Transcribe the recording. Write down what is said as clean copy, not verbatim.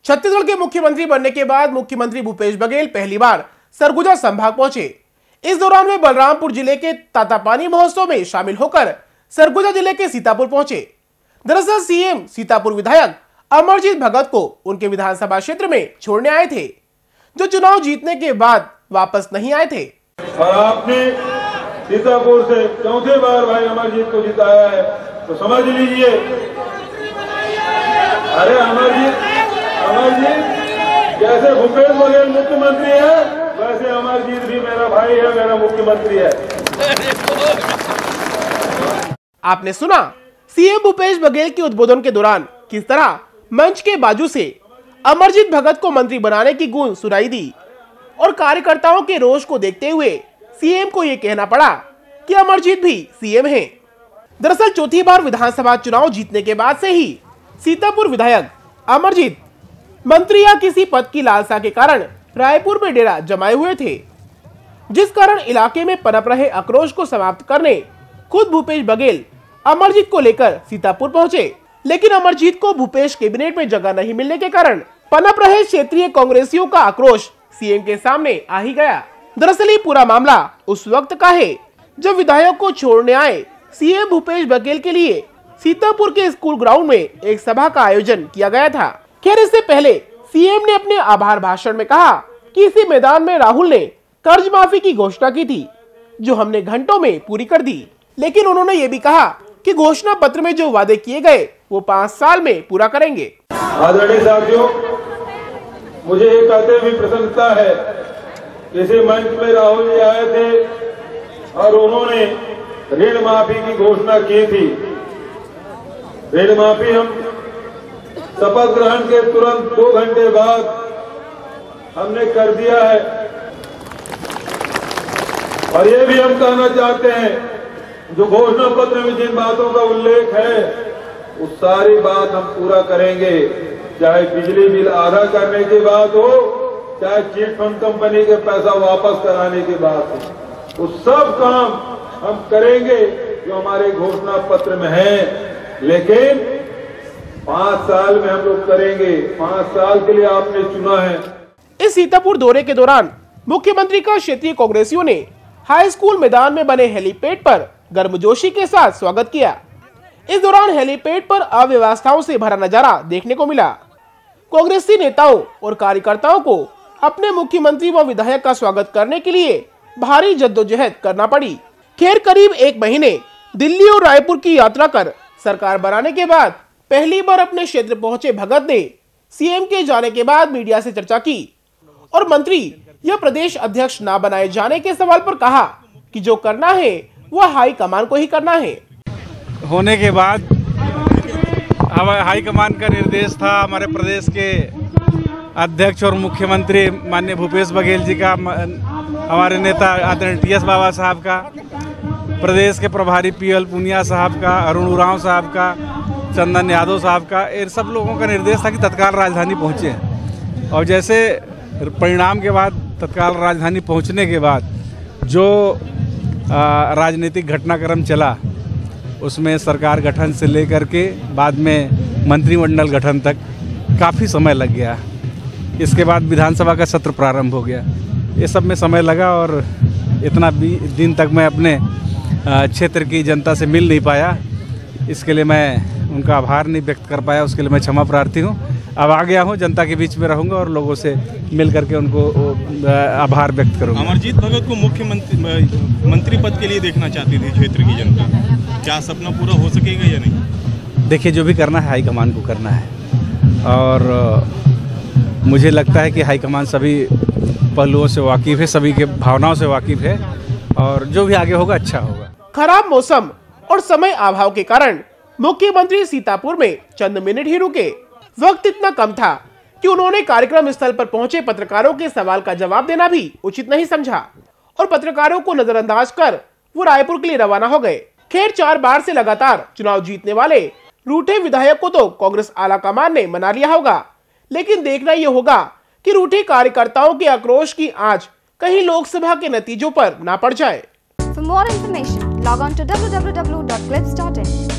छत्तीसगढ़ के मुख्यमंत्री बनने के बाद मुख्यमंत्री भूपेश बघेल पहली बार सरगुजा संभाग पहुंचे। इस दौरान वे बलरामपुर जिले के तातापानी महोत्सव में शामिल होकर सरगुजा जिले के सीतापुर पहुंचे। दरअसल सीएम सीतापुर विधायक अमरजीत भगत को उनके विधानसभा क्षेत्र में छोड़ने आए थे, जो चुनाव जीतने के बाद वापस नहीं आए थे। और आपने सीतापुर से चौथे बार भाई अमरजीत को जिताया है, तो समझ लीजिए। अरे अमरजीत जैसे भूपेश बघेल मुख्यमंत्री है, वैसे अमरजीत भी मेरा भाई है, मेरा मुख्यमंत्री है। आपने सुना सीएम भूपेश बघेल के उद्बोधन के दौरान किस तरह मंच के बाजू से अमरजीत भगत को मंत्री बनाने की गूंज सुनाई दी और कार्यकर्ताओं के रोष को देखते हुए सीएम को यह कहना पड़ा कि अमरजीत भी सीएम हैं। दरअसल चौथी बार विधानसभा चुनाव जीतने के बाद से ही सीतापुर विधायक अमरजीत मंत्री या किसी पद की लालसा के कारण रायपुर में डेरा जमाए हुए थे, जिस कारण इलाके में पनप रहे आक्रोश को समाप्त करने खुद भूपेश बघेल अमरजीत को लेकर सीतापुर पहुंचे। लेकिन अमरजीत को भूपेश कैबिनेट में जगह नहीं मिलने के कारण पनप रहे क्षेत्रीय कांग्रेसियों का आक्रोश सीएम के सामने आ ही गया। दरअसल ये पूरा मामला उस वक्त का है जब विधायक को छोड़ने आए सीएम भूपेश बघेल के लिए सीतापुर के स्कूल ग्राउंड में एक सभा का आयोजन किया गया था। खैर, इससे पहले सीएम ने अपने आभार भाषण में कहा कि इसी मैदान में राहुल ने कर्ज माफी की घोषणा की थी, जो हमने घंटों में पूरी कर दी। लेकिन उन्होंने ये भी कहा कि घोषणा पत्र में जो वादे किए गए वो 5 साल में पूरा करेंगे। आदरणीय साथियों, मुझे ये कहते भी प्रसन्नता है, इसी मंच में राहुल जी आए थे और उन्होंने ऋण माफी की घोषणा की थी। ऋण माफी हम शपथ ग्रहण के तुरंत 2 घंटे बाद हमने कर दिया है। और ये भी हम कहना चाहते हैं, जो घोषणा पत्र में जिन बातों का उल्लेख है उस सारी बात हम पूरा करेंगे, चाहे बिजली बिल आधा करने की बात हो, चाहे चिट फंड कंपनी के पैसा वापस कराने की बात हो, वो सब काम हम करेंगे जो हमारे घोषणा पत्र में है। लेकिन 5 साल में हम लोग करेंगे, 5 साल के लिए आपने चुना है। इस सीतापुर दौरे के दौरान मुख्यमंत्री का क्षेत्रीय कांग्रेसियों ने हाई स्कूल मैदान में बने हेलीपैड पर गर्मजोशी के साथ स्वागत किया। इस दौरान हेलीपैड पर अव्यवस्थाओं से भरा नजारा देखने को मिला। कांग्रेसी नेताओं और कार्यकर्ताओं को अपने मुख्यमंत्री व विधायक का स्वागत करने के लिए भारी जद्दोजहद करना पड़ी। खैर, करीब 1 महीने दिल्ली और रायपुर की यात्रा कर सरकार बनाने के बाद पहली बार अपने क्षेत्र पहुंचे भगत ने सीएम के जाने के बाद मीडिया से चर्चा की और मंत्री या प्रदेश अध्यक्ष ना बनाए जाने के सवाल पर कहा कि जो करना है वह हाई कमान को ही करना है। होने के बाद हाई कमान का निर्देश था हमारे प्रदेश के अध्यक्ष और मुख्यमंत्री माननीय भूपेश बघेल जी का, हमारे नेता आदरणीय टीएस बाबा साहब का, प्रदेश के प्रभारी पीएल पुनिया साहब का, अरुण उरांव साहब का, चंदन यादव साहब का, इन सब लोगों का निर्देश था कि तत्काल राजधानी पहुँचे। और जैसे परिणाम के बाद तत्काल राजधानी पहुँचने के बाद जो राजनीतिक घटनाक्रम चला, उसमें सरकार गठन से लेकर के बाद में मंत्रिमंडल गठन तक काफ़ी समय लग गया। इसके बाद विधानसभा का सत्र प्रारंभ हो गया। ये सब में समय लगा और इतना दिन तक मैं अपने क्षेत्र की जनता से मिल नहीं पाया। इसके लिए मैं उनका आभार नहीं व्यक्त कर पाया, उसके लिए मैं क्षमा प्रार्थी हूँ। अब आ गया हूँ, जनता के बीच में रहूँगा और लोगों से मिल करके उनको आभार व्यक्त करूँगा। अमरजीत भगत को मंत्री पद के लिए देखना चाहती थी क्षेत्र की जनता, क्या सपना पूरा हो सकेगा या नहीं? देखिए, जो भी करना है हाईकमान को करना है और मुझे लगता है कि हाईकमान सभी पहलुओं से वाकिफ है, सभी के भावनाओं से वाकिफ है और जो भी आगे होगा अच्छा होगा। खराब मौसम और समय अभाव के कारण मुख्यमंत्री सीतापुर में चंद मिनट ही रुके। वक्त इतना कम था कि उन्होंने कार्यक्रम स्थल पर पहुंचे पत्रकारों के सवाल का जवाब देना भी उचित नहीं समझा और पत्रकारों को नजरअंदाज कर वो रायपुर के लिए रवाना हो गए। खैर, 4 बार से लगातार चुनाव जीतने वाले रूठे विधायक को तो कांग्रेस आला कमान ने मना लिया होगा, लेकिन देखना ये होगा कि रूठे कार्यकर्ताओं के आक्रोश की आंच कहीं लोकसभा के नतीजों पर ना पड़ जाए। For more information, log on to www.clips.in.